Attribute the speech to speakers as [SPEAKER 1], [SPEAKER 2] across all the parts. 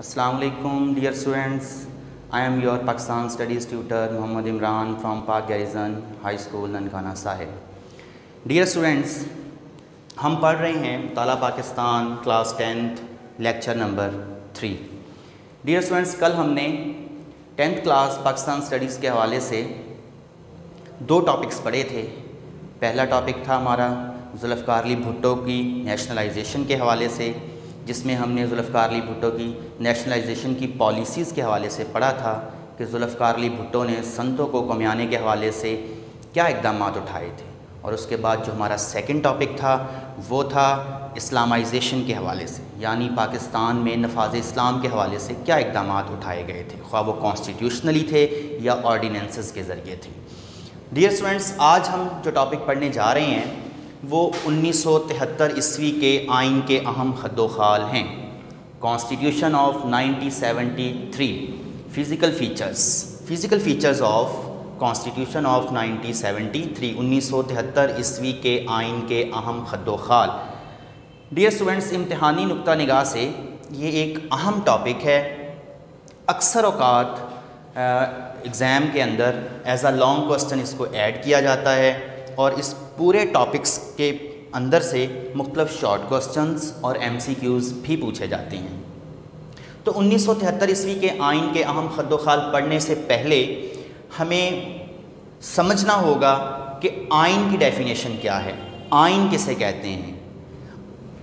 [SPEAKER 1] Assalamu alaikum dear students. I am your Pakistan Studies tutor Mohammad Imran from Pak Garrison High School Nankana Sahib. Dear students, हम पढ़ रहे हैं मुताला Pakistan class 10th lecture number 3. Dear students, कल हमने 10th class Pakistan studies के हवाले से दो टॉपिक्स पढ़े थे. पहला टॉपिक था हमारा जुल्फ़िकार अली भुट्टो की नेशनलाइजेशन के हवाले से, जिसमें हमने जुल्फ़िकार अली भुट्टो की नेशनलाइजेशन की पॉलिसीज़ के हवाले से पढ़ा था कि जुल्फ़िकार अली भुट्टो ने संतों को कमियाने के हवाले से क्या इक़दाम उठाए थे. और उसके बाद जो हमारा सेकंड टॉपिक था वो था इस्लामाइजेशन के हवाले से, यानी पाकिस्तान में नफाज इस्लाम के हवाले से क्या इक़दाम उठाए गए थे, ख्वाह वो कॉन्स्टिट्यूशनली थे या ऑर्डिनेंसेस के ज़रिए थे. डियर स्टूडेंट्स, आज हम जो टॉपिक पढ़ने जा रहे हैं वो 1973 ईस्वी के आइन के अहम हद्दोखाल हैं. Constitution of 1973, physical features of constitution of 1973, 1973 ईस्वी के आइन के अहम हद्दोखाल. डियर स्टूडेंट्स, इम्तिहानी नुक्ता निगाह से ये एक अहम टॉपिक है. अक्सर औक़ात एग्ज़ाम के अंदर एज़ अ लॉन्ग क्वेश्चन इसको ऐड किया जाता है और इस पूरे टॉपिक्स के अंदर से मुख्तलिफ शॉर्ट क्वेश्चंस और MCQs भी पूछे जाते हैं. तो 1973 ईस्वी के आइन के अहम हद्दोखाल पढ़ने से पहले हमें समझना होगा कि आइन की डेफिनेशन क्या है, आइन किसे कहते हैं.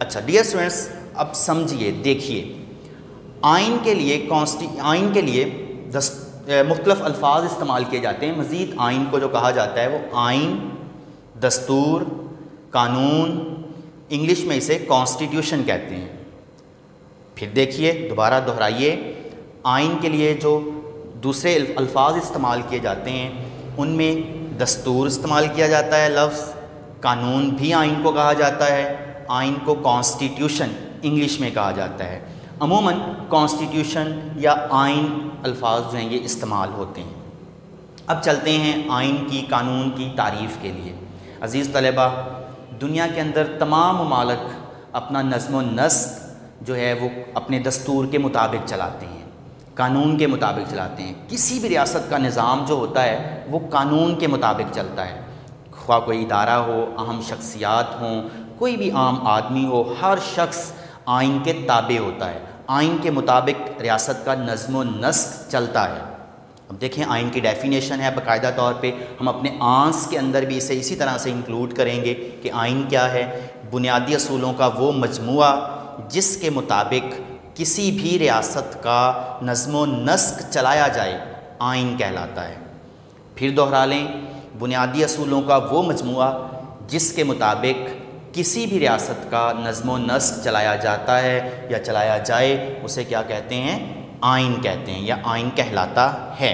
[SPEAKER 1] अच्छा डियर स्टूडेंट्स, अब समझिए, देखिए, आइन के लिए मुख्तलिफ अल्फाज इस्तेमाल किए जाते हैं. मज़ीद आइन को जो कहा जाता है वो आइन, दस्तूर, कानून, इंग्लिश में इसे कॉन्स्टिट्यूशन कहते हैं. फिर देखिए, दोबारा दोहराइए, आइन के लिए जो दूसरे अल्फाज इस्तेमाल किए जाते हैं उनमें दस्तूर इस्तेमाल किया जाता है लफ्ज़, कानून भी आइन को कहा जाता है, आइन को कॉन्स्टिट्यूशन इंग्लिश में कहा जाता है. अमूमन कॉन्स्टिट्यूशन या आइन अल्फाज जो हैं ये इस्तेमाल होते हैं. अब चलते हैं आइन की, कानून की तारीफ़ के लिए. अज़ीज़ तलबा, दुनिया के अंदर तमाम ममालिक अपना नज़्म नस्क जो है वो अपने दस्तूर के मुताबिक चलाते हैं, कानून के मुताबिक चलाते हैं. किसी भी रियासत का निज़ाम जो होता है वो कानून के मुताबिक चलता है. ख्वाह कोई इदारा हो, अहम शख्सियात हों, कोई भी आम आदमी हो, हर शख्स आइन के ताबे होता है. आइन के मुताबिक रियासत का नज़्म नस्क चलता है. अब देखें, आइन की डेफिनेशन है बाकायदा तौर पे. हम अपने आंस के अंदर भी इसे इसी तरह से इंक्लूड करेंगे कि आइन क्या है. बुनियादी असूलों का वो मजमुआ जिसके मुताबिक किसी भी रियासत का नज़्म नस्क चलाया जाए आइन कहलाता है. फिर दोहरा लें, बुनियादी असूलों का वो मजमुआ जिसके मुताबिक किसी भी रियासत का नज़्म नस्क चलाया जाता है या चलाया जाए उसे क्या कहते हैं, आइन कहते हैं या आइन कहलाता है.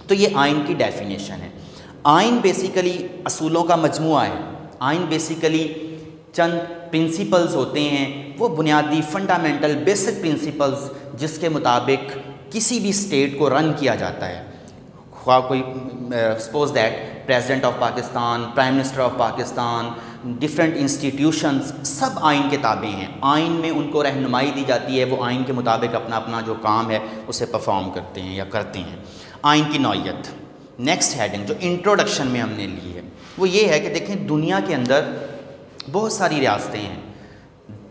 [SPEAKER 1] तो ये आइन की डेफिनेशन है. आइन बेसिकली असूलों का मजमुआ है. आइन बेसिकली चंद प्रिंसिपल्स होते हैं, वो बुनियादी फंडामेंटल बेसिक प्रिंसिपल्स जिसके मुताबिक किसी भी स्टेट को रन किया जाता है. ख्वाह कोई suppose that president of Pakistan, prime minister of Pakistan, different institutions सब आइन के ताबे हैं. आइन में उनको रहनुमाई दी जाती है, वो आइन के मुताबिक अपना अपना जो काम है उसे परफॉर्म करते हैं या करते हैं. आइन की नौइयत, नेक्स्ट हेडिंग जो इंट्रोडक्शन में हमने ली है वो ये है कि देखें, दुनिया के अंदर बहुत सारी रियासतें हैं,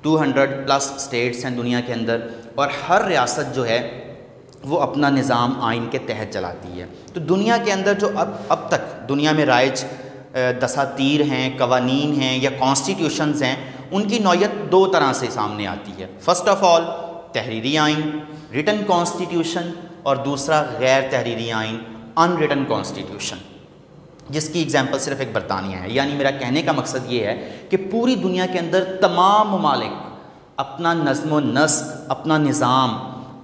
[SPEAKER 1] 200+ स्टेट्स हैं दुनिया के अंदर, और हर रियासत जो है वो अपना निज़ाम आइन के तहत चलाती है. तो दुनिया के अंदर जो अब तक दुनिया में राइज दसातीर हैं, कवानीन हैं या कॉन्स्टिट्यूशंस हैं, उनकी नौयत दो तरह से सामने आती है. फ़र्स्ट ऑफ़ ऑल तहरीरी आइन, रिटन कॉन्स्टिट्यूशन, और दूसरा गैर तहरीरी आइन, अनरिटन कॉन्स्टिट्यूशन, जिसकी एग्जांपल सिर्फ एक बरतानिया है. यानी मेरा कहने का मकसद ये है कि पूरी दुनिया के अंदर तमाम ममालिक अपना नज़्म नस्क, अपना निज़ाम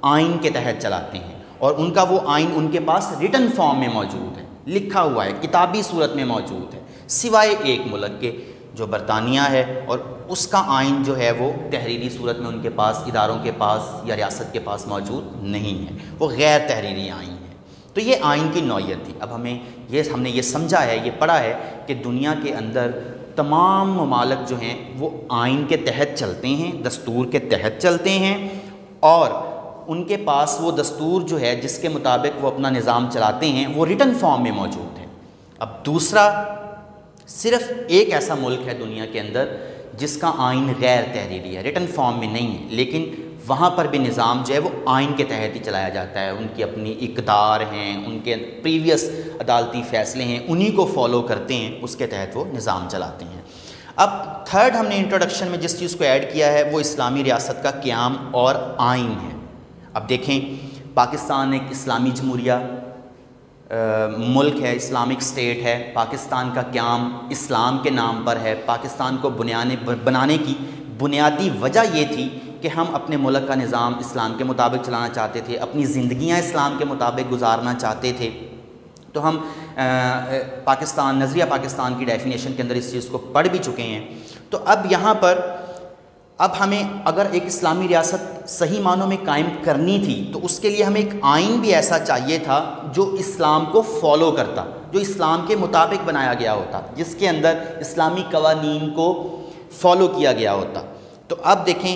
[SPEAKER 1] आइन के तहत चलाते हैं और उनका वो आइन उनके पास रिटन फॉर्म में मौजूद है, लिखा हुआ है, किताबी सूरत में मौजूद है, सिवाय एक मुल्क के जो बरतानिया है, और उसका आइन जो है वो तहरीरी सूरत में उनके पास, इदारों के पास या रियासत के पास मौजूद नहीं है, वो गैर तहरीरी आइन है. तो ये आइन की नौइयत थी. अब हमने ये समझा है, ये पढ़ा है कि दुनिया के अंदर तमाम ममालिक जो हैं वो आइन के तहत चलते हैं, दस्तूर के तहत चलते हैं, और उनके पास वो दस्तूर जो है जिसके मुताबिक वो अपना निज़ाम चलाते हैं वो रिटन फॉर्म में मौजूद है। अब दूसरा, सिर्फ एक ऐसा मुल्क है दुनिया के अंदर जिसका आइन गैर तहरीरी है, रिटन फॉर्म में नहीं है, लेकिन वहाँ पर भी निज़ाम जो है वो आइन के तहत ही चलाया जाता है। उनकी अपनी इक़दार हैं, उनके प्रीवियस अदालती फ़ैसले हैं, उन्हीं को फॉलो करते हैं, उसके तहत वो निज़ाम चलाते हैं। अब थर्ड हमने इंट्रोडक्शन में जिस चीज़ को ऐड किया है वो इस्लामी रियासत का क़याम और आइन है। अब देखें, पाकिस्तान एक इस्लामी जमहूरिया मुल्क है, इस्लामिक स्टेट है। पाकिस्तान का क़याम इस्लाम के नाम पर है। पाकिस्तान को बनाने की बुनियादी वजह ये थी कि हम अपने मुल्क का निज़ाम इस्लाम के मुताबिक चलाना चाहते थे, अपनी ज़िंदगियाँ इस्लाम के मुताबिक गुजारना चाहते थे। तो हम पाकिस्तान, नज़रिया पाकिस्तान की डेफिनेशन के अंदर इस चीज़ को पढ़ भी चुके हैं। तो अब यहाँ पर अब हमें अगर एक इस्लामी रियासत सही मानों में कायम करनी थी तो उसके लिए हमें एक आइन भी ऐसा चाहिए था जो इस्लाम को फॉलो करता, जो इस्लाम के मुताबिक बनाया गया होता, जिसके अंदर इस्लामी कवानीन को फॉलो किया गया होता। तो अब देखें,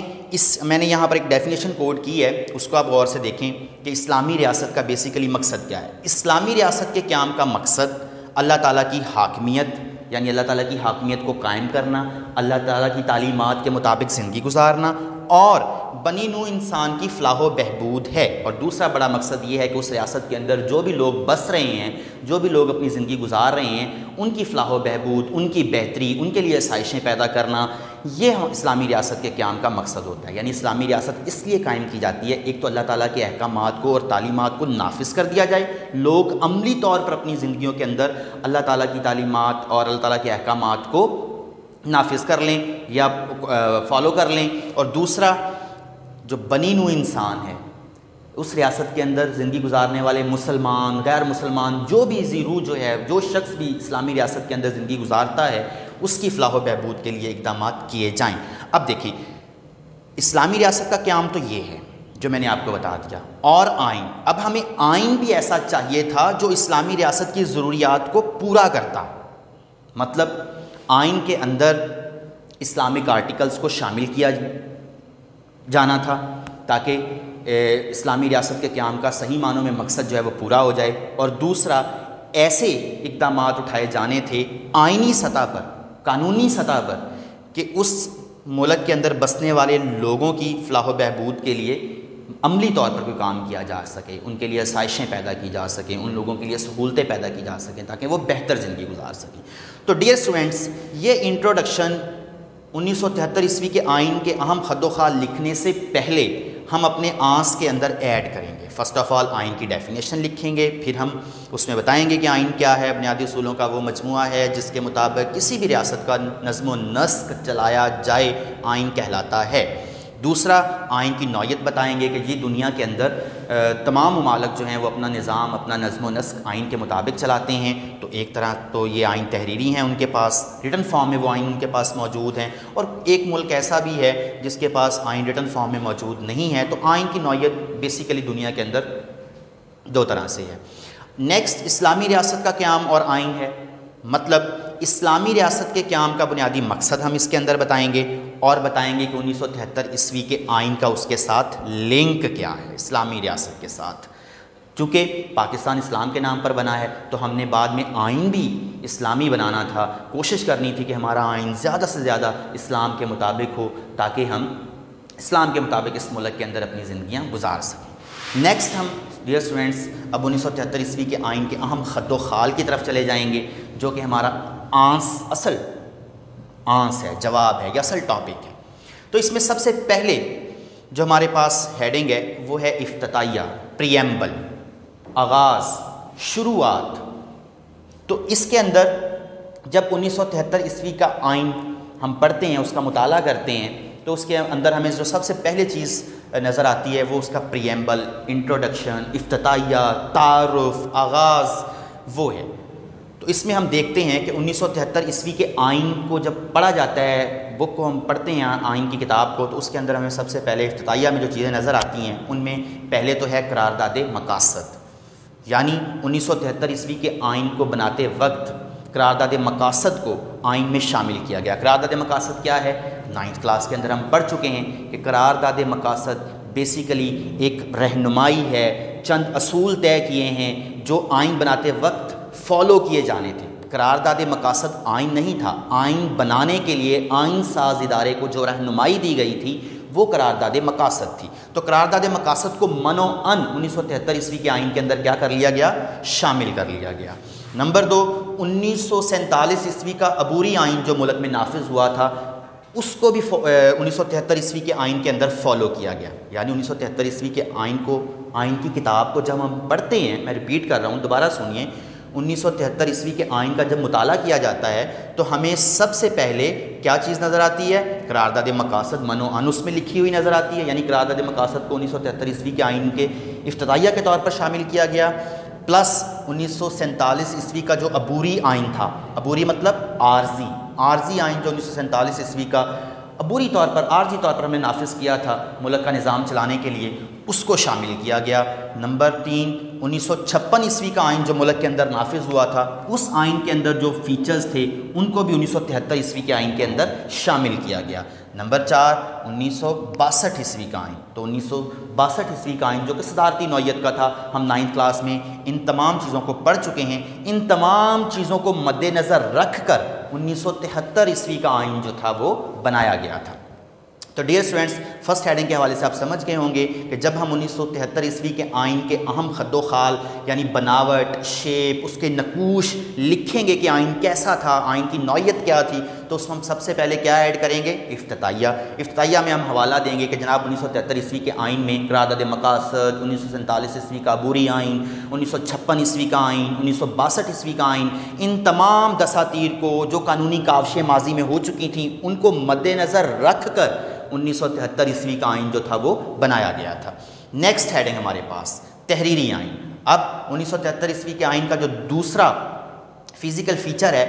[SPEAKER 1] मैंने यहाँ पर एक डेफिनेशन कोड की है, उसको आप गौर से देखें कि इस्लामी रियासत का बेसिकली मकसद क्या है। इस्लामी रियासत के क़याम का मकसद अल्लाह ताला की हाकमियत, यानी अल्लाह ताला की हाकमियत को कायम करना, अल्लाह ताला की तालीमात के मुताबिक ज़िंदगी गुजारना और बनी नू इंसान की फ़लाह व बहबूद है। और दूसरा बड़ा मकसद ये है कि उस रियासत के अंदर जो भी लोग बस रहे हैं, जो भी लोग अपनी ज़िंदगी गुजार रहे हैं, उनकी फ़लाह व बहबूद, उनकी बेहतरी, उनके लिए आसाइशें पैदा करना, ये इस्लामी रियासत के क़याम का मकसद होता है। यानी इस्लामी रियासत इसलिए कायम की जाती है, एक तो अल्लाह ताला के अहकामात को और तालीमात को नाफिज कर दिया जाए, लोग अमली तौर पर अपनी ज़िंदगियों के अंदर अल्लाह ताला की तालीमात और अल्लाह ताला के अहकामात को नाफिज कर लें या फॉलो कर लें। और दूसरा, जो बनी नू इंसान है, उस रियासत के अंदर ज़िंदगी गुजारने वाले मुसलमान, गैर मुसलमान, जो भी ज़ीरू जो है, जो शख्स भी इस्लामी रियासत के अंदर ज़िंदगी गुजारता है, उसकी फ़लाह व बहबूद के लिए इक़दाम किए जाएँ। अब देखिए, इस्लामी रियासत का क़याम तो ये है जो मैंने आपको बता दिया, और आइन। अब हमें आइन भी ऐसा चाहिए था जो इस्लामी रियासत की ज़रूरियात को पूरा करता। मतलब आइन के अंदर इस्लामिक आर्टिकल्स को शामिल किया जाना था ताकि इस्लामी रियासत के क़याम का सही मानों में मकसद जो है वो पूरा हो जाए। और दूसरा, ऐसे इक़दाम उठाए जाने थे आइनी सतह पर, कानूनी सतह पर, कि उस मुल्क के अंदर बसने वाले लोगों की फ़लाह व बहबूद के लिए अमली तौर पर कोई काम किया जा सके, उनके लिए आसाइशें पैदा की जा सकें, उन लोगों के लिए सहूलतें पैदा की जा सकें ताकि वो बेहतर ज़िंदगी गुजार सकें। तो डियर स्टूडेंट्स, ये इंट्रोडक्शन 1973 ईस्वी के आइन के अहम खद्दोखाल लिखने से पहले हम अपने आंस के अंदर ऐड करेंगे। फ़र्स्ट ऑफ़ ऑल आइन की डेफिनेशन लिखेंगे, फिर हम उसमें बताएंगे कि आइन क्या है। बुनियादी उसूलों का वो मजमुआ है जिसके मुताबिक किसी भी रियासत का नज़्म व नस्क चलाया जाए, आइन कहलाता है। दूसरा, आइन की नौयत बताएंगे कि जी दुनिया के अंदर तमाम ममालिक जो हैं वो अपना निज़ाम, अपना नज़्म व नस्क आइन के मुताबिक चलाते हैं। तो एक तरह तो ये आइन तहरीरी हैं, उनके पास रिटन फॉर्म में वो आइन उनके पास मौजूद हैं, और एक मुल्क ऐसा भी है जिसके पास आइन रिटन फॉर्म में मौजूद नहीं है। तो आइन की नौयत बेसिकली दुनिया के अंदर दो तरह से है। नेक्स्ट, इस्लामी रियासत का क़याम और आइन है। मतलब इस्लामी रियासत के क़याम का बुनियादी मकसद हम इसके अंदर बताएंगे और बताएंगे कि 1973 ईस्वी के आइन का उसके साथ लिंक क्या है इस्लामी रियासत के साथ। चूँकि पाकिस्तान इस्लाम के नाम पर बना है तो हमने बाद में आइन भी इस्लामी बनाना था, कोशिश करनी थी कि हमारा आइन ज़्यादा से ज़्यादा इस्लाम के मुताबिक हो ताकि हम इस्लाम के मुताबिक इस मुल्क के अंदर अपनी ज़िंदगियाँ गुजार सकें। नेक्स्ट, हम डियर स्टूडेंट्स अब 1973 ईस्वी के आइन के अहम खद्दो खाल की तरफ चले जाएंगे, जो कि हमारा असल आंस है, जवाब है या असल टॉपिक है। तो इसमें सबसे पहले जो हमारे पास हेडिंग है वो है इफ्तिताइया, प्रीएम्बल, आगाज़, शुरुआत। तो इसके अंदर जब 1973 ईस्वी का आइन हम पढ़ते हैं, उसका मुताला करते हैं, तो उसके अंदर हमें जो सबसे पहले चीज़ नज़र आती है वो उसका प्रीएम्बल, इंट्रोडक्शन, इफ्तिताइया, तारुफ, आगाज़ वो है। तो इसमें हम देखते हैं कि 1973 ईस्वी के आइन को जब पढ़ा जाता है, बुक को हम पढ़ते हैं आइन की किताब को, तो उसके अंदर हमें सबसे पहले इफ्तिताइया में जो चीज़ें नज़र आती हैं उनमें पहले तो है करारदाद मकासद। यानी 1973 ईस्वी के आइन को बनाते वक्त करारदाद मकासद को आइन में शामिल किया गया। करारदाद मकासद क्या है? 9th क्लास के अंदर हम पढ़ चुके हैं कि करारदाद मकासद बेसिकली एक रहनुमाई है, चंद असूल तय किए हैं जो आइन बनाते वक्त फॉलो किए जाने थे। करारदाद मकासद आइन नहीं था, आइन बनाने के लिए आइन साज इदारे को जो रहनुमाई दी गई थी वो करारदाद मकासद थी। तो करारदाद मकासद को मनो अन 1973 ईस्वी के आइन के अंदर क्या कर लिया गया, शामिल कर लिया गया। नंबर 2, 1947 ईस्वी का अबूरी आइन जो मुल्क में नाफिज हुआ था उसको भी 1973 ईस्वी के आइन के अंदर फॉलो किया गया। यानी 1973 ईस्वी के आइन की किताब को जब हम पढ़ते हैं, मैं रिपीट कर रहा हूँ, दोबारा सुनिए, 1973 ईस्वी के आइन का जब मुताला किया जाता है तो हमें सबसे पहले क्या चीज़ नज़र आती है, करारदाद मकासद मनो अन उसमें लिखी हुई नज़र आती है। यानी करारदाद मकासद को 1973 ईस्वी के आइन के इफ्तिताइया के तौर पर शामिल किया गया, प्लस 1947 ईस्वी का जो अबूरी आइन था, अबूरी मतलब आर्जी आइन जो 1947 ईस्वी का अबूरी तौर पर, आर्जी तौर पर हमने नाफिज किया था मुल्क का निज़ाम चलाने के लिए, उसको शामिल किया गया। नंबर 3, 1956 ईस्वी का आइन जो मुल्क के अंदर नाफिज हुआ था, उस आइन के अंदर जो फीचर्स थे उनको भी 1973 ईस्वी के आइन के अंदर शामिल किया गया। नंबर 4, 1962 ईस्वी का आइन। तो 1962 ईस्वी का आइन जो कि सदारती नौयत का था, हम 9th क्लास में इन तमाम चीज़ों को पढ़ चुके हैं। इन तमाम चीज़ों को मद्देनज़र रख कर 1973 ईस्वी का आइन जो था वो बनाया गया था। तो डियर स्टूडेंट्स, फर्स्ट हेडिंग के हवाले से आप समझ गए होंगे कि जब हम 1973 ईस्वी के आइन के अहम खद्दो खाल यानी बनावट, शेप, उसके नकूश लिखेंगे कि आइन कैसा था, आइन की नौयत क्या थी, तो उसमें हम सबसे पहले क्या ऐड करेंगे, इफ्तिताइया में हम हवाला देंगे कि जनाब 1973 ईस्वी के आइन में करारदाद मकासद, 1947 ईस्वी का अबूरी आइन, 1956 ईस्वी का आइन, 1962 ईस्वी का आइन, इन तमाम दसातीर को जो कानूनी काविशें माजी में हो चुकी थी उनको मद्देनज़र रख कर 1973 ईस्वी का आइन जो था वो बनाया गया था। नेक्स्ट हेडिंग हमारे पास तहरीरी आइन। अब 1973 ईस्वी के आइन का जो दूसरा फिज़िकल फीचर है,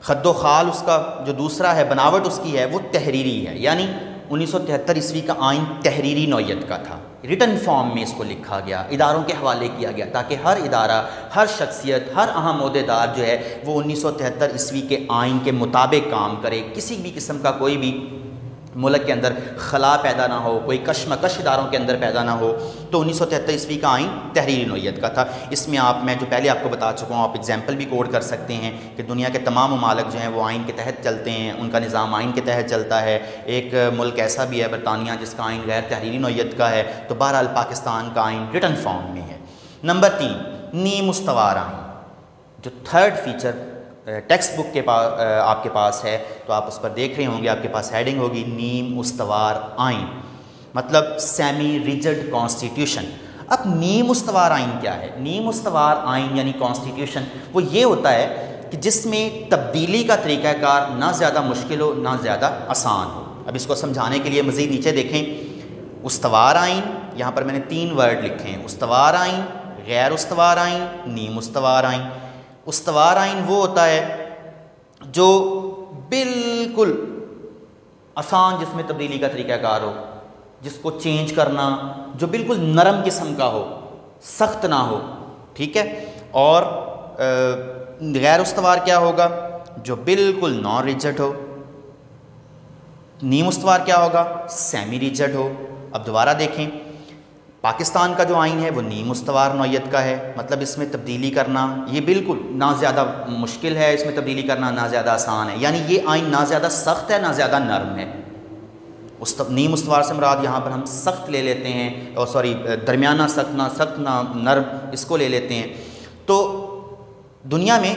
[SPEAKER 1] खद्दो खाल उसका जो दूसरा है, बनावट उसकी है, वो तहरीरी है। यानी 1973 ईस्वी का आइन तहरीरी नौयत का था, रिटन फॉर्म में इसको लिखा गया, इदारों के हवाले किया गया ताकि हर इदारा, हर शख्सियत, हर अहम ओहदेदार जो है वो 1973 ईस्वी के आइन के मुताबिक काम करे, किसी भी किस्म का कोई भी मुल्क के अंदर खला पैदा ना हो, कोई कशमकश इदारों के अंदर पैदा ना हो। तो 1973 ईस्वी का आइन तहरीरी नौयत का था। इसमें मैं जो पहले आपको बता चुका हूँ, आप एग्जाम्पल भी कोड कर सकते हैं कि दुनिया के तमाम ममालिक जो हैं वो आइन के तहत चलते हैं, उनका निज़ाम आइन के तहत चलता है। एक मुल्क ऐसा भी है बरतानिया जिसका आइन गैर तहरीरी नौयत का है। तो बहरहाल पाकिस्तान का आइन रिटन फॉर्म में है। नंबर 3, नीम उस्तवार आइन, जो थर्ड फीचर टेक्स्ट बुक के पास आपके पास है, तो आप उस पर देख रहे होंगे, आपके पास हेडिंग होगी नीम उस्तवार आइन, मतलब सेमी रिजिड कॉन्स्टिट्यूशन। अब नीम उस्तवार आइन क्या है? नीम उस्तवार आइन यानी कॉन्स्टिट्यूशन वो ये होता है कि जिसमें तब्दीली का तरीक़ाकार ना ज़्यादा मुश्किल हो ना ज़्यादा आसान हो। अब इसको समझाने के लिए मज़ीद नीचे देखें, उस्तवार आइन, यहाँ पर मैंने 3 वर्ड लिखे हैं, उस्तवार आइन, गैर उस्तवार आइन, नीम उस्तवार आइन। उस्तवार आइन वो होता है जो बिल्कुल आसान, जिसमें तब्दीली का तरीक़ाकार हो, जिसको चेंज करना जो बिल्कुल नरम किस्म का हो, सख्त ना हो, ठीक है। और गैर उस्तवार क्या होगा? जो बिल्कुल नॉन रिजिड हो। नीम उस्तवार क्या होगा? सेमी रिजिड हो। अब दोबारा देखें, पाकिस्तान का जो आइन है वो नीम उस्तवार नौयत का है, मतलब इसमें तब्दीली करना ये बिल्कुल ना ज़्यादा मुश्किल है, इसमें तब्दीली करना ना ज़्यादा आसान है। यानी ये आइन ना ज़्यादा सख्त है ना ज़्यादा नरम है। नीम उस्तवार से मुराद यहाँ पर हम सख्त ले लेते हैं, और सॉरी दरमियाना सख्त ना नरम, इसको ले लेते हैं। तो दुनिया में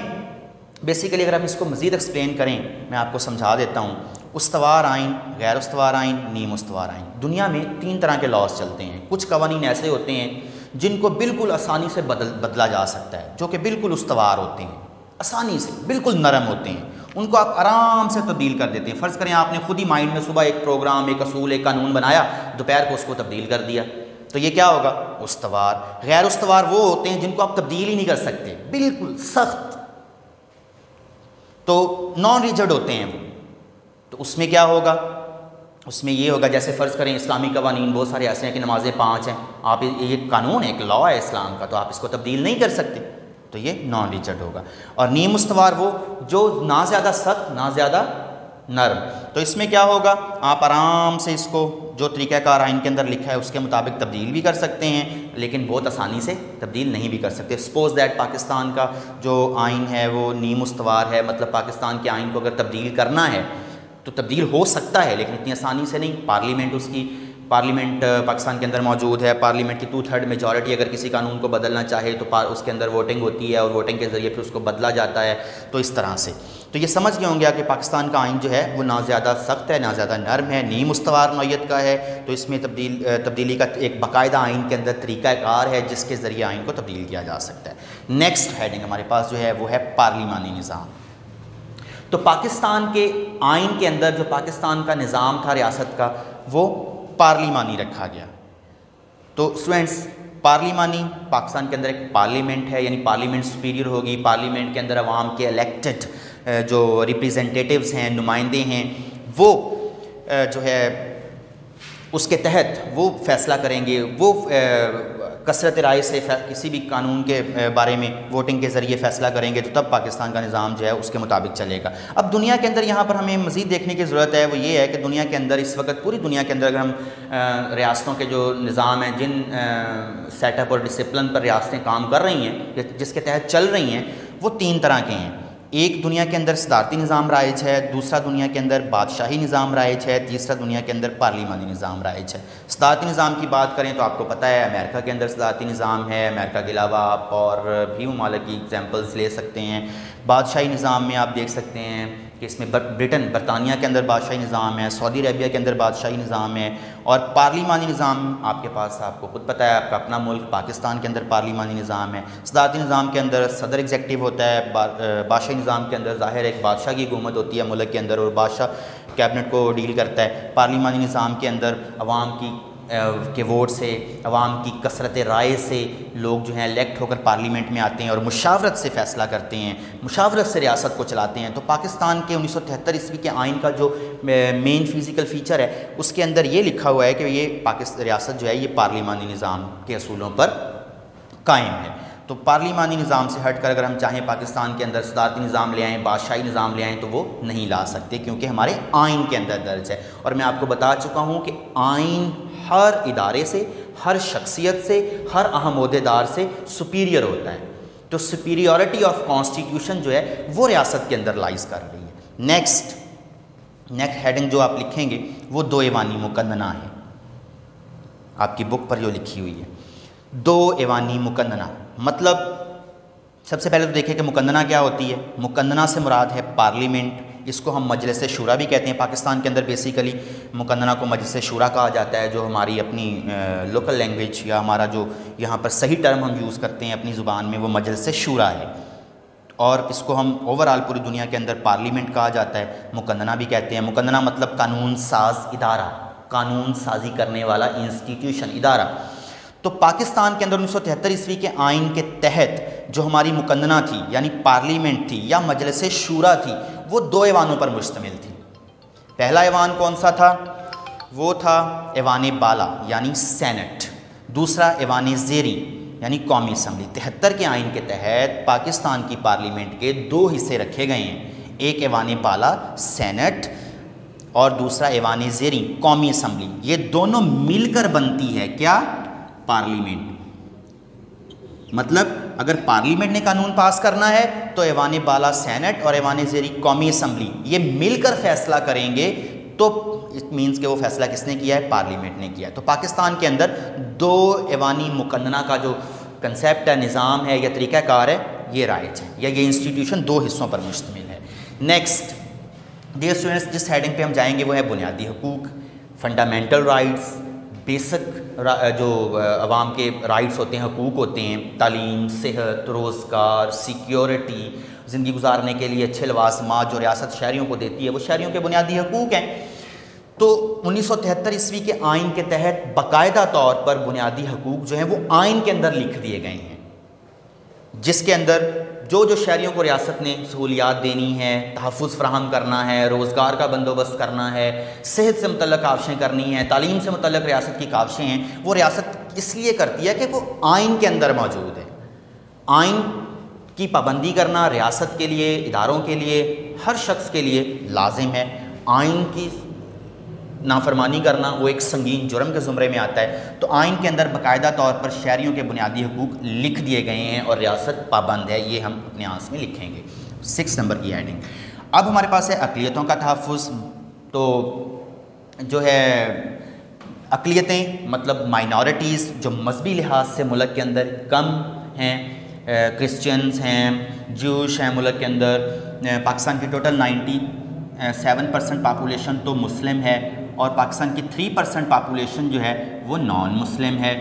[SPEAKER 1] बेसिकली अगर हम इसको मज़ीद एक्सप्लेन करें, मैं आपको समझा देता हूँ। उस्तवार आइन, गैर उस्तवार आइन, नीम उस्तवार आइन, दुनिया में 3 तरह के लॉज चलते हैं। कुछ कवानीन ऐसे होते हैं जिनको बिल्कुल आसानी से बदला जा सकता है, जो कि बिल्कुल उस्तवार होते हैं, आसानी से बिल्कुल नरम होते हैं, उनको आप आराम से तब्दील कर देते हैं। फ़र्ज़ करें आपने खुद ही माइंड में सुबह एक प्रोग्राम, एक असूल, एक कानून बनाया, दोपहर को उसको तब्दील कर दिया, तो ये क्या होगा? उस्तवार। गैर उस्तवार वो होते हैं जिनको आप तब्दील ही नहीं कर सकते, बिल्कुल सख्त, तो नॉन रिजिड होते हैं वो। तो उसमें क्या होगा? उसमें ये होगा, जैसे फ़र्ज़ करें इस्लामी कवानीन बहुत सारे ऐसे हैं कि नमाज़ें 5 हैं, आप ये कानून है, एक लॉ है इस्लाम का, तो आप इसको तब्दील नहीं कर सकते, तो ये नॉन रिजिड होगा। और नीम उस्तवार वो जो ना ज़्यादा सख्त ना ज़्यादा नर्म। तो इसमें क्या होगा, आप आराम से इसको जो तरीक़ाकार आइन के अंदर लिखा है उसके मुताबिक तब्दील भी कर सकते हैं, लेकिन बहुत आसानी से तब्दील नहीं भी कर सकते। सपोज़ दैट पाकिस्तान का जो आइन है वो नीम उस्तवार है, मतलब पाकिस्तान के आइन को अगर तब्दील करना है तो तब्दील हो सकता है, लेकिन इतनी आसानी से नहीं। पार्लियामेंट पाकिस्तान के अंदर मौजूद है, पार्लियामेंट की 2/3 मेजॉरिटी अगर किसी कानून को बदलना चाहे तो उसके अंदर वोटिंग होती है और वोटिंग के ज़रिए फिर उसको बदला जाता है। तो इस तरह से तो ये समझ गए होंगे कि पाकिस्तान का आइन जो है वो ना ज़्यादा सख्त है ना ज़्यादा नरम है, नीम उस्तवार नौयत का है। तो इसमें तब्दीली का एक बाकायदा आइन के अंदर तरीक़ाकार है जिसके ज़रिए आइन को तब्दील किया जा सकता है। नेक्स्ट हेडिंग हमारे पास जो है वो है पार्लिमानी निज़ाम। तो पाकिस्तान के आइन के अंदर जो पाकिस्तान का निज़ाम था रियासत का वो पार्लिमानी रखा गया। तो स्टूडेंट्स, पार्लिमानी पाकिस्तान के अंदर एक पार्लियामेंट है, यानी पार्लियामेंट सुपीरियर होगी। पार्लियामेंट के अंदर अवाम के इलेक्टेड जो रिप्रेजेंटेटिव्स हैं, नुमाइंदे हैं, वो जो है उसके तहत वो फ़ैसला करेंगे। वो कसरत राय से किसी भी कानून के बारे में वोटिंग के ज़रिए फ़ैसला करेंगे, तो तब पाकिस्तान का निज़ाम जो है उसके मुताबिक चलेगा। अब दुनिया के अंदर यहाँ पर हमें मज़ीद देखने की ज़रूरत है, वो ये है कि दुनिया के अंदर इस वक्त पूरी दुनिया के अंदर अगर हम रियासतों के जो निज़ाम हैं, जिन सेटअप और डिसिप्लिन पर रियासतें काम कर रही हैं, जिसके तहत चल रही हैं, वो 3 तरह के हैं। एक दुनिया के अंदर सदारती निज़ाम राइज है, दूसरा दुनिया के अंदर बादशाही निज़ाम राइज है, तीसरा दुनिया के अंदर पार्लिमानी निज़ाम राइज है। सदारती निज़ाम की बात करें तो आपको पता है अमेरिका के अंदर सदारती निज़ाम है, अमेरिका के अलावा आप और भी ममालिक की एग्जाम्पल्स ले सकते हैं। बादशाही निज़ाम में आप देख सकते हैं कि इसमें बरतानिया के अंदर बादशाही निज़ाम है, सऊदी अरबिया के अंदर बादशाही निज़ाम है, और पार्लिमानी निज़ाम आपके पास, आपको खुद पता है आपका अपना मुल्क पाकिस्तान के अंदर पार्लिमानी निज़ाम है। सदारती निज़ाम के अंदर सदर एग्जेक्टिव होता है, बादशाही निज़ाम के अंदर ज़ाहिर एक बादशाह की हुकूमत होती है मुल्क के अंदर और बादशाह कैबिनेट को डील करता है। पार्लिमानी निज़ाम के अंदर अवाम के वोट से, अवाम की कसरत राय से लोग जो हैं इलेक्ट होकर पार्लियामेंट में आते हैं और मुशावरत से फ़ैसला करते हैं, मुशावरत से रियासत को चलाते हैं। तो पाकिस्तान के 1973 ईस्वी के आइन का जो मेन फिज़िकल फ़ीचर है उसके अंदर ये लिखा हुआ है कि ये रियासत जो है ये पार्लिमानी निज़ाम के असूलों पर कायम है। तो पार्लिमानी निज़ाम से हट कर अगर हम चाहें पाकिस्तान के अंदर सदारती निज़ाम ले आएँ, बादशाही निज़ाम ले आएँ, तो वो नहीं ला सकते क्योंकि हमारे आइन के अंदर दर्ज है। और मैं आपको बता चुका हूँ कि आइन हर इदारे से, हर शख्सियत से, हर अहम ओहदेदार से सुपीरियर होता है। तो सुपीरियरिटी ऑफ कॉन्स्टिट्यूशन जो है वो रियासत के अंदर लाइज कर रही है। नेक्स्ट हेडिंग जो आप लिखेंगे वो 2 ऐवानी मुकन्नना है। आपकी बुक पर जो लिखी हुई है 2 ऐवानी मुकन्नना, मतलब सबसे पहले तो देखें कि मुकन्नना क्या होती है। मुकन्नना से मुराद है पार्लियामेंट, इसको हम मजलिस शूरा भी कहते हैं। पाकिस्तान के अंदर बेसिकली मुकन्नना को मजलिस शूरा कहा जाता है, जो हमारी अपनी लोकल लैंग्वेज या हमारा जो यहाँ पर सही टर्म हम यूज़ करते हैं अपनी ज़ुबान में वो मजलिस शूरा है। और इसको हम ओवरऑल पूरी दुनिया के अंदर पार्लियामेंट कहा जाता है, मुकन्नना भी कहते हैं। मुकन्नना मतलब कानून साज इदारा, कानून साजी करने वाला इंस्टीट्यूशन, इदारा। तो पाकिस्तान के अंदर 1973 ईस्वी के आइन के तहत जो हमारी मुकन्नना थी यानी पार्लियामेंट थी या मजलिस शूरा थी वो 2 ऐवानों पर मुश्तमिल थी। पहला ऐवान कौन सा था? वो था ऐवान बाला यानी सेनेट। दूसरा ऐवान ज़ेरी यानी कौमी असम्बली। 73 के आइन के तहत पाकिस्तान की पार्लियामेंट के 2 हिस्से रखे गए हैं, एक ऐवान बाला सेनेट और दूसरा ऐवान ज़ेरी कौमी असम्बली। ये दोनों मिलकर बनती है क्या? पार्लियामेंट। मतलब अगर पार्लियामेंट ने कानून पास करना है तो ऐवान बाला सेनेट और ऐवान ज़ेरी कौमी असम्बली ये मिलकर फैसला करेंगे, तो इट मीन्स कि वो फैसला किसने किया है? पार्लियामेंट ने किया है। तो पाकिस्तान के अंदर 2 ऐवानी मुकन्नना का जो कंसेप्ट है, निज़ाम है या तरीक़ाकार है, ये राइज है या ये इंस्टीट्यूशन 2 हिस्सों पर मुश्तमिल है। नेक्स्ट डियर स्टूडेंट्स, जिस हेडिंग पे हम जाएंगे वो है बुनियादी हुकूक, फंडामेंटल राइट्स। बेसिक जो अवाम के राइट्स होते हैं, हकूक़ होते हैं, तालीम, सेहत, रोज़गार, सिक्योरिटी, ज़िंदगी गुजारने के लिए अच्छे लवाज़मात जो रियासत शहरियों को देती है वो शहरियों के बुनियादी हकूक़ हैं। तो 1973 ईस्वी के आइन के तहत बाकायदा तौर पर बुनियादी हकूक़ जो हैं वो आइन के अंदर लिख दिए गए हैं, जिसके अंदर जो शहरियों को रियासत ने सहूलियात देनी है, तहफ़्फ़ुज़ फ़राहम करना है, रोज़गार का बंदोबस्त करना है, सेहत से मुतल्लक़ काविशें करनी हैं, तालीम से मुतल्लक़ रियासत की काविशें हैं, वो रियासत इसलिए करती है कि वो आइन के अंदर मौजूद है। आइन की पाबंदी करना रियासत के लिए, इदारों के लिए, हर शख्स के लिए लाजिम है। आइन की नाफरमानी करना वो एक संगीन जुर्म के ज़ुमरे में आता है। तो आइन के अंदर बाकायदा तौर पर शहरियों के बुनियादी हकूक़ लिख दिए गए हैं और रियासत पाबंद है, ये हम अपने आंस में लिखेंगे। 6 नंबर की हेडिंग। अब हमारे पास है अक़लियतों का तहफ़्फ़ुज़। तो जो है अक़लियतें मतलब माइनॉरिटीज़ जो मजहबी लिहाज से मुल्क के अंदर कम हैं, क्रिश्चियंस हैं, ज्यूश हैं मुल्क के अंदर। पाकिस्तान की टोटल 97% पॉपुलेशन तो मुस्लिम है और पाकिस्तान की 3% पॉपुलेशन जो है वो नॉन मुस्लिम है।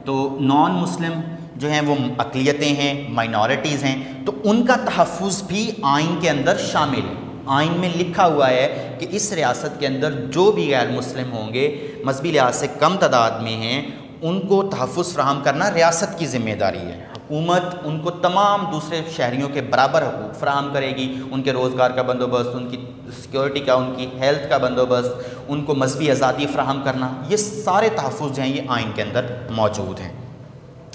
[SPEAKER 1] तो नॉन मुस्लिम जो हैं वो अक़लियतें हैं, माइनॉरिटीज़ हैं, तो उनका तहफ़्फ़ुज़ भी आइन के अंदर शामिल है। आइन में लिखा हुआ है कि इस रियासत के अंदर जो भी गैर मुस्लिम होंगे, मजहबी लिहाज से कम तादाद में हैं, उनको तहफ़्फ़ुज़ फ़राहम करना रियासत की ज़िम्मेदारी है। हुकूमत उनको तमाम दूसरे शहरियों के बराबर हकूक़ फ़राहम करेगी, उनके रोज़गार का बंदोबस्त, उनकी सिक्योरिटी का, उनकी हेल्थ का बंदोबस्त, उनको मजहबी आज़ादी फ़राहम करना, ये सारे तहफ़्फ़ुज़ जो हैं ये आइन के अंदर मौजूद हैं।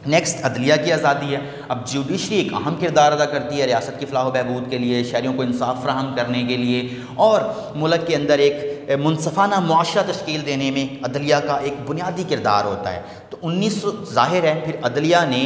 [SPEAKER 1] नेक्स्ट अदलिया की आज़ादी है। अब जुडिशरी एक अहम किरदार अदा करती है रियासत की फ़लाह बहबूद के लिए, शहरियों को इंसाफ फ़राहम करने के लिए और मुल्क के अंदर एक मुनसफ़ाना मुआशरा तश्कील देने में अदलिया का एक बुनियादी किरदार होता है। तो 1900 ज़ाहिर है फिर अदलिया ने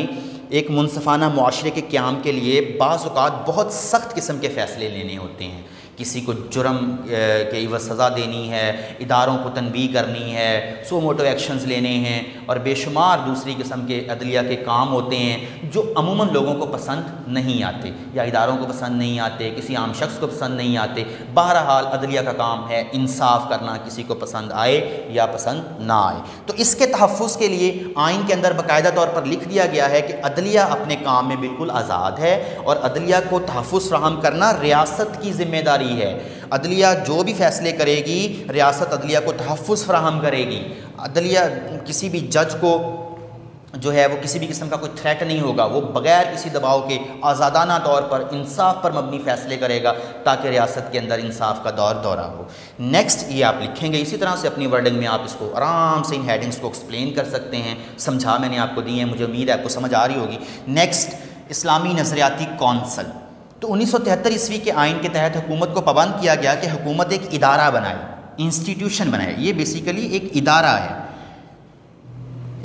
[SPEAKER 1] एक मुनसफ़ाना मुआशरे के क़याम के लिए बाज़ औक़ात बहुत सख्त किस्म के फ़ैसले लेने होते हैं। किसी को जुर्म के इवज़ सज़ा देनी है, इदारों को तनबीह करनी है, सो मोटो एक्शंस लेने हैं और बेशुमार दूसरी किस्म के अदलिया के काम होते हैं जो अमूमन लोगों को पसंद नहीं आते या इदारों को पसंद नहीं आते, किसी आम शख्स को पसंद नहीं आते। बहरहाल अदलिया का काम है इंसाफ करना, किसी को पसंद आए या पसंद ना आए। तो इसके तहफ़्फ़ुज़ के लिए आइन के अंदर बाकायदा तौर पर लिख दिया गया है कि अदलिया अपने काम में बिल्कुल आज़ाद है और अदलिया को तहफ़्फ़ुज़ फ़राहम करना रियासत की ज़िम्मेदारी है। अदलिया जो भी फैसले करेगी, रियासत अदलिया को तहफ़्फ़ुज़ फ़राहम करेगी। अदलिया किसी भी जज को जो है वो किसी भी किस्म का कोई थ्रेट नहीं होगा, वो बग़ैर किसी दबाव के आज़ादाना तौर पर इंसाफ पर मबनी फ़ैसले करेगा ताकि रियासत के अंदर इंसाफ का दौरा हो। नेक्स्ट ये आप लिखेंगे, इसी तरह से अपनी वर्डिंग में आप इसको आराम से इन हेडिंग्स को एक्सप्लेन कर सकते हैं। समझा मैंने आपको दी है, मुझे उम्मीद है आपको समझ आ रही होगी। नेक्स्ट इस्लामी नज़रियाती कौंसल। तो 1973 ईस्वी के आइन के तहत हुकूमत को पाबंद किया गया कि हुकूमत एक इदारा बनाए, इंस्टीट्यूशन बनाए। ये बेसिकली एक इदारा है,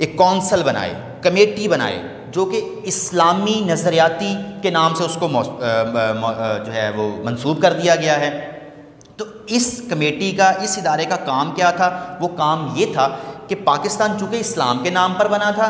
[SPEAKER 1] एक कौंसल बनाए, कमेटी बनाए जो कि इस्लामी नज़रियाती के नाम से उसको जो है वो मंसूब कर दिया गया है। तो इस कमेटी का, इस इदारे का काम क्या था? वो काम ये था कि पाकिस्तान चूँकि इस्लाम के नाम पर बना था,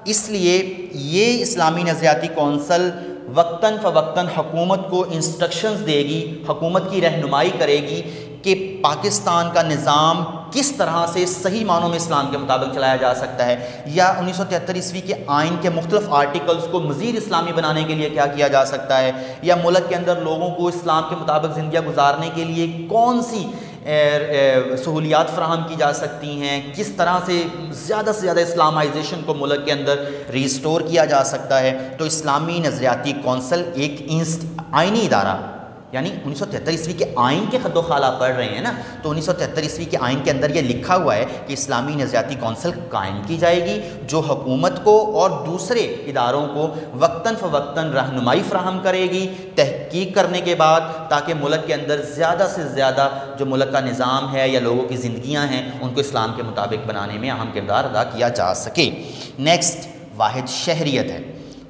[SPEAKER 1] इसलिए ये इस्लामी नज़रियाती कौंसल वक्तन फ़वक्तन हुकूमत को इंस्ट्रक्शंस देगी, हुकूमत की रहनुमाई करेगी कि पाकिस्तान का निज़ाम किस तरह से सही मानों में इस्लाम के मुताबिक चलाया जा सकता है, या 1973 ईस्वी के आइन के मुख्तलिफ आर्टिकल्स को मज़ीद इस्लामी बनाने के लिए क्या किया जा सकता है, या मुल्क के अंदर लोगों को इस्लाम के मुताबिक ज़िंदगी गुजारने के लिए कौन सी सहूलियात फ़राहम की जा सकती हैं, किस तरह से ज़्यादा इस्लामाइजेशन को मुल्क के अंदर रिस्टोर किया जा सकता है। तो इस्लामी नज़रियाती कौंसल एक आइनी इदारा, यानी 1973 ईस्वी के आइन के खद्दो खाल आप पढ़ रहे हैं ना, तो 1973 ईस्वी के आइन के अंदर ये लिखा हुआ है कि इस्लामी नज़रियाती कौंसल कायम की जाएगी जो हुकूमत को और दूसरे इदारों को वक्तन फ़वक्तन रहनुमाई फ़राहम करेगी तहकीक करने के बाद, ताकि मुल्क के अंदर ज़्यादा से ज़्यादा जो मुल्क का निज़ाम है या लोगों की ज़िंदगियाँ हैं उनको इस्लाम के मुताबिक बनाने में अहम किरदार अदा किया जा सके। नेक्स्ट वाहिद शहरियत है।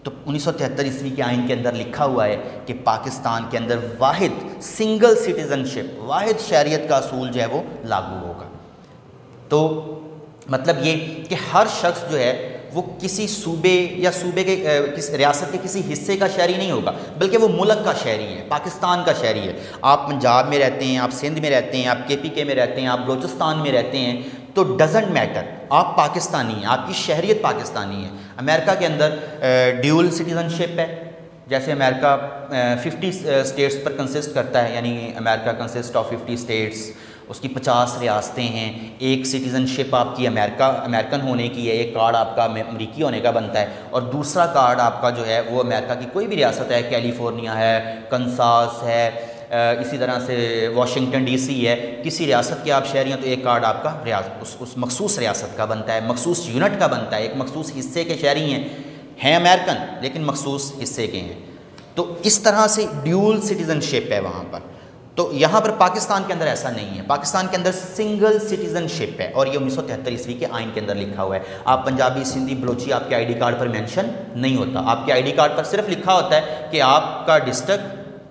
[SPEAKER 1] तो 1973 ईस्वी के आइन के अंदर लिखा हुआ है कि पाकिस्तान के अंदर वाहिद सिंगल सिटीज़नशिप, वाहिद शहरियत का असूल जो है वो लागू होगा। तो मतलब ये कि हर शख्स जो है वो किसी सूबे या सूबे के किस रियासत के किसी हिस्से का शहरी नहीं होगा, बल्कि वो मुल्क का शहरी है, पाकिस्तान का शहरी है। आप पंजाब में रहते हैं, आप सिंध में रहते हैं, आप KPK में रहते हैं, आप बलोचिस्तान में रहते हैं, तो डजेंट मैटर, आप पाकिस्तानी हैं, आपकी शहरियत पाकिस्तानी है। अमेरिका के अंदर ड्यूल सिटीज़नशिप है, जैसे अमेरिका 50 स्टेट्स पर कंसिस्ट करता है, यानी अमेरिका कंसिस्ट ऑफ 50 स्टेट्स, उसकी 50 रियासतें हैं। एक सिटीज़नशिप आपकी अमेरिकन होने की है, एक कार्ड आपका अमरीकी होने का बनता है, और दूसरा कार्ड आपका जो है वो अमेरिका की कोई भी रियासत है, कैलिफोर्निया है, कंसास है, इसी तरह से वाशिंगटन DC है, किसी रियासत के आप शहरी हैं तो एक कार्ड आपका उस मखसूस रियासत का बनता है, मखसूस यूनिट का बनता है, एक मखसूस हिस्से के शहरी हैं अमेरिकन लेकिन मखसूस हिस्से के हैं। तो इस तरह से ड्यूल सिटीज़नशिप है वहाँ पर। तो यहाँ पर पाकिस्तान के अंदर ऐसा नहीं है। पाकिस्तान के अंदर सिंगल सिटीजनशिप है और ये 1973 ईस्वी के आइन के अंदर लिखा हुआ है। आप पंजाबी, सिंधी, बलोची आपके आईडी कार्ड पर मेंशन नहीं होता। आपके आईडी कार्ड पर सिर्फ लिखा होता है कि आपका डिस्ट्रिक्ट,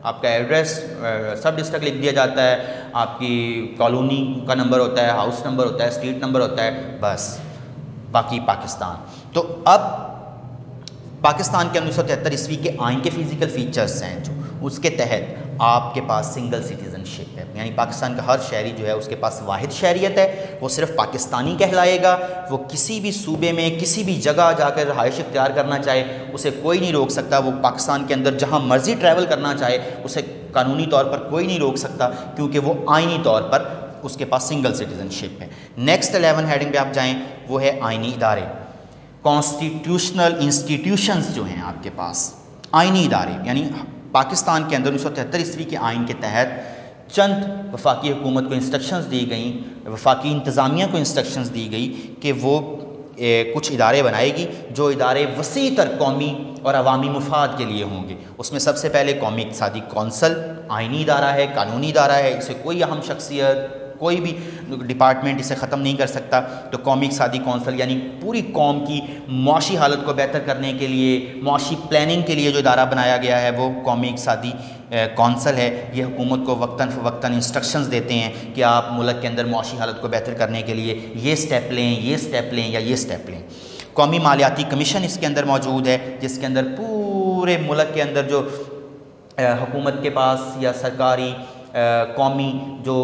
[SPEAKER 1] आपका एड्रेस, सब डिस्ट्रिक्ट लिख दिया जाता है, आपकी कॉलोनी का नंबर होता है, हाउस नंबर होता है, स्ट्रीट नंबर होता है, बस। बाकी पाकिस्तान। तो अब पाकिस्तान के 1973 ईस्वी के आइन के फिजिकल फीचर्स हैं जो, उसके तहत आपके पास सिंगल सिटीजनशिप है, यानी पाकिस्तान का हर शहरी जो है उसके पास वाहिद शहरियत है, वो सिर्फ पाकिस्तानी कहलाएगा। वो किसी भी सूबे में किसी भी जगह जाकर रहाइश इख्तियार करना चाहे उसे कोई नहीं रोक सकता। वो पाकिस्तान के अंदर जहाँ मर्जी ट्रैवल करना चाहे उसे कानूनी तौर पर कोई नहीं रोक सकता, क्योंकि वो आइनी तौर पर उसके पास सिंगल सिटीजनशिप है। नेक्स्ट 11 हेडिंग पे आप जाएँ, वो है आइनी इदारे, कॉन्स्टिट्यूशनल इंस्टीट्यूशंस जो हैं आपके पास, आइनी इदारे। यानी पाकिस्तान के अंदर 1973 ईस्वी के आइन के तहत चंद वफाकी हुकूमत को इंस्ट्रक्शंस दी गई, वफाकी इंतज़ामिया को इंस्ट्रक्शंस दी गई कि वो कुछ इदारे बनाएगी जो इदारे वसी तर कौमी और अवामी मुफाद के लिए होंगे। उसमें सबसे पहले कौमी इक़्तिसादी कौंसल आइनी इदारा है, कानूनी इदारा है, इसे कोई अहम शख्सियत, कोई भी डिपार्टमेंट इसे ख़त्म नहीं कर सकता। तो कौमी इक़्तिसादी कौंसल यानी पूरी कौम की मुआशी हालत को बेहतर करने के लिए, मुआशी प्लानिंग के लिए जो इदारा बनाया गया है वो कौमी इक़्तिसादी कौंसल है। ये हुकूमत को वक्तन फ़वक्तन इंस्ट्रक्शंस देते हैं कि आप मुल्क के अंदर मुआशी हालत को बेहतर करने के लिए ये स्टेप लें, ये स्टेप लें या ये स्टेप लें। कौमी मालियाती कमीशन इसके अंदर मौजूद है, जिसके अंदर पूरे मुल्क के अंदर जो हुकूमत के पास या सरकारी कौमी जो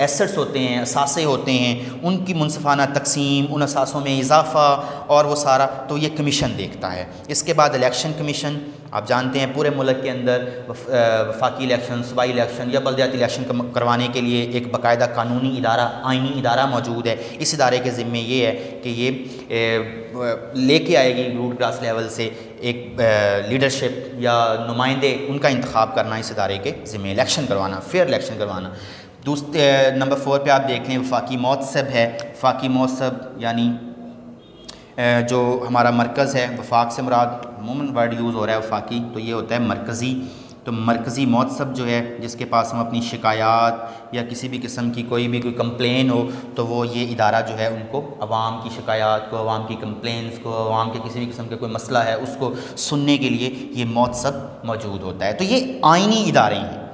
[SPEAKER 1] एसेट्स होते हैं, असासे होते हैं, उनकी मुनसिफाना तकसीम, उन असासों में इजाफ़ा और वो सारा, तो ये कमीशन देखता है। इसके बाद इलेक्शन कमीशन, आप जानते हैं पूरे मुल्क के अंदर वफाकी इलेक्शन, सूबाई इलेक्शन या बल्दियाती इलेक्शन करवाने के लिए एक बाकायदा कानूनी इदारा, आइनी इदारा मौजूद है। इस इदारे के ज़िम्मे ये है कि ये लेके आएगी रूट ग्रास लेवल से एक लीडरशिप या नुमाइंदे, उनका इंतखाब करना इस इदारे के ज़िम्मे, इलेक्शन करवाना, फेयर इलेक्शन करवाना। दूसरे नंबर 4 पे आप देख लें वफाकी मौतसब है। वफाकी मौतसब यानी जो हमारा मरकज़ है, वफाक से मुराद अमूमन वर्ड यूज़ हो रहा है वफाकी, तो ये होता है मरकज़ी। तो मरकज़ी मौतसब जो है, जिसके पास हम अपनी शिकायत या किसी भी किस्म की कोई कंप्लेन हो, तो वो ये इदारा जो है उनको अवाम की शिकायत को, अवाम की कंप्लेंट्स को, अवाम के किसी भी किस्म का कोई मसला है उसको सुनने के लिए ये मौतसब मौजूद होता है। तो ये आइनी इदारे हैं,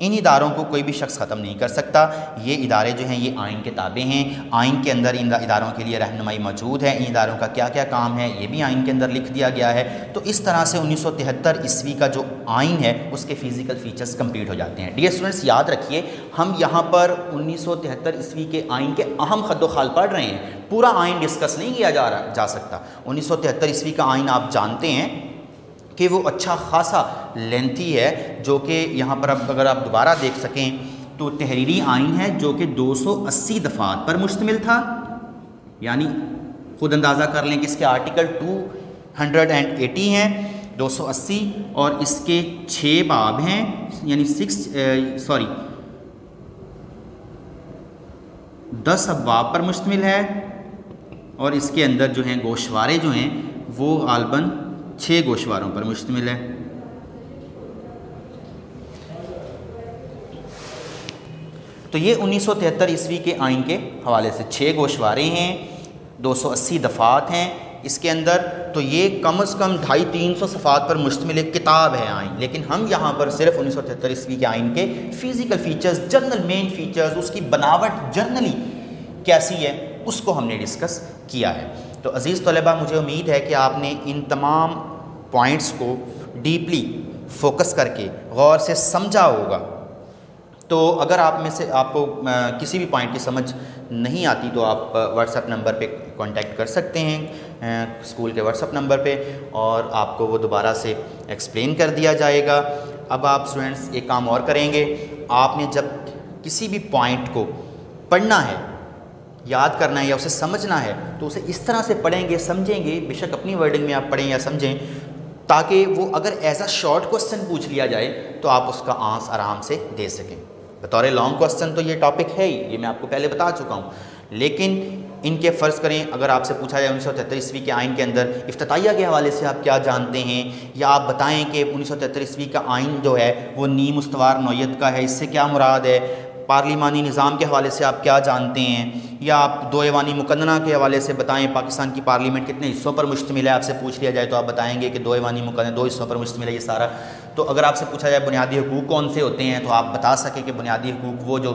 [SPEAKER 1] इन इदारों को कोई भी शख्स ख़त्म नहीं कर सकता। ये इदारे जो हैं ये आइन के ताबे हैं, आइन के अंदर इन इदारों के लिए रहनुमाई मौजूद है। इन इदारों का क्या क्या काम है ये भी आइन के अंदर लिख दिया गया है। तो इस तरह से 1973 ईस्वी का जो आइन है उसके फ़िज़िकल फ़ीचर्स कंप्लीट हो जाते हैं। डियर स्टूडेंट्स, याद रखिए हम यहाँ पर 1973 ईस्वी के आइन के अहम खद्दो खाल पढ़ रहे हैं, पूरा आइन डिस्कस नहीं किया जा सकता। 1973 ईस्वी का आइन आप जानते हैं कि वो अच्छा खासा लेंथी है, जो कि यहाँ पर अब अगर आप दोबारा देख सकें तो तहरीरी आइन है जो कि 280 दफ़ात पर मुश्तमिल था। यानी ख़ुद अंदाज़ा कर लें कि इसके आर्टिकल 280 हैं, 280, और इसके 6 बाब हैं, यानी 10 अबवाब पर मुश्तमिल है। और इसके अंदर जो हैं गोशवारे जो हैं वो गालबन 6 गोशवारों पर मुश्तमिल है। तो ये 1973 ईस्वी के आइन के हवाले से 6 गोशवारे हैं, 280 दफ़ात हैं इसके अंदर। तो ये कम से कम 250-300 सफ़ात पर मुश्तमिल एक किताब है आइन। लेकिन हम यहाँ पर सिर्फ 1973 ईस्वी के आइन के physical features, journal main features, उसकी बनावट जर्नली कैसी है उसको हमने डिस्कस किया है। तो अज़ीज़ तलबा, मुझे उम्मीद है कि आपने इन तमाम पॉइंट्स को डीपली फोकस करके गौर से समझा होगा। तो अगर आप में से आपको किसी भी पॉइंट की समझ नहीं आती तो आप व्हाट्सएप नंबर पे कांटेक्ट कर सकते हैं, स्कूल के व्हाट्सएप नंबर पे, और आपको वो दोबारा से एक्सप्लेन कर दिया जाएगा। अब आप स्टूडेंट्स एक काम और करेंगे, आपने जब किसी भी पॉइंट को पढ़ना है, याद करना है या उसे समझना है, तो उसे इस तरह से पढ़ेंगे, समझेंगे, बेशक अपनी वर्डिंग में आप पढ़ें या समझें, ताकि वो अगर एज अ शॉर्ट क्वेश्चन पूछ लिया जाए तो आप उसका आंसर आराम से दे सकें। बतौर लॉन्ग क्वेश्चन तो ये टॉपिक है ही, ये मैं आपको पहले बता चुका हूँ, लेकिन इनके फ़र्ज़ करें अगर आपसे पूछा जाए 1973 ईस्वी के आइन के अंदर इफ्तिताहिया के हवाले से आप क्या जानते हैं, या आप बताएं कि 1973 ईस्वी का आइन जो है वो नीम उस्तवार नौयत का है, इससे क्या मुराद है। पार्लिमानी निज़ाम के हवाले से आप क्या जानते हैं, या आप दो ऐवानी मुकन्नना के हवाले से बताएं पाकिस्तान की पार्लियामेंट कितने हिस्सों पर मुश्तमिल है। आपसे पूछ लिया जाए तो आप बताएंगे कि दो ऐवानी मुकन्नना 2 हिस्सों पर मुश्तमिल है ये सारा। तो अगर आपसे पूछा जाए बुनियादी हुकूक कौन से होते हैं, तो आप बता सकें कि बुनियादी हुकूक वो जो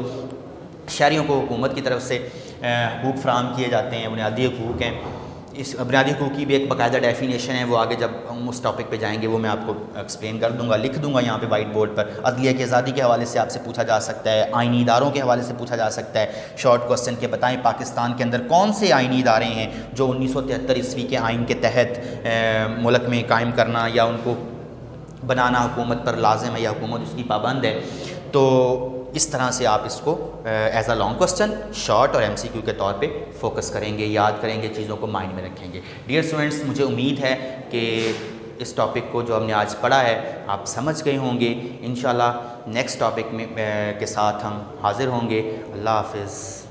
[SPEAKER 1] शहरियों को हुकूमत की तरफ से हुकूक फ़राहम किए जाते हैं, बुनियादी हुकूक हैं। इस बुनियादी हुकूक की भी एक बाकायदा डेफिनेशन है, वो आगे जब हम उस टॉपिक पे जाएंगे वो मैं आपको एक्सप्लेन कर दूंगा, लिख दूंगा यहाँ पे वाइट बोर्ड पर। अदलिया की आज़ादी के हवाले से आपसे पूछा जा सकता है, आइनी इदारों के हवाले से पूछा जा सकता है। शॉर्ट क्वेश्चन के बताएं पाकिस्तान के अंदर कौन से आइनी इदारे हैं जो 1973 ईस्वी के आइन के तहत मुल्क में कायम करना या उनको बनाना हुकूमत पर लाजिम है या हुकूमत उसकी पाबंद है। तो इस तरह से आप इसको as a long question, short और MCQ के तौर पे फोकस करेंगे, याद करेंगे, चीज़ों को माइंड में रखेंगे। डियर स्टूडेंट्स, मुझे उम्मीद है कि इस टॉपिक को जो हमने आज पढ़ा है आप समझ गए होंगे। इंशाल्लाह नेक्स्ट टॉपिक में के साथ हम हाज़िर होंगे। अल्लाह हाफ़िज़।